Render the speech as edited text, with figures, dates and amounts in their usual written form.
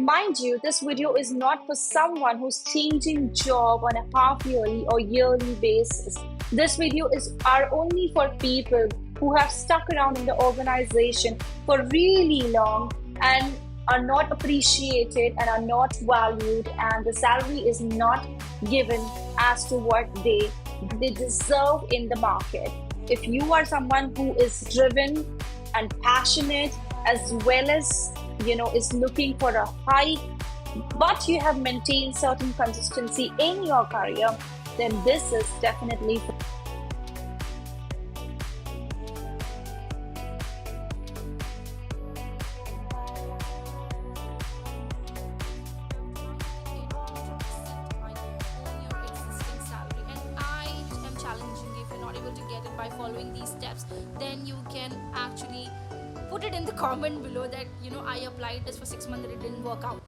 Mind you, this video is not for someone who's changing job on a half yearly or yearly basis. This video is are only for people who have stuck around in the organization for really long and are not appreciated and are not valued, and the salary is not given as to what they deserve in the market. If you are someone who is driven and passionate, as well as is looking for a hike, but you have maintained certain consistency in your career, then this is definitely by following these steps, then you can actually put it in the comment below that I applied this for 6 months and it didn't work out.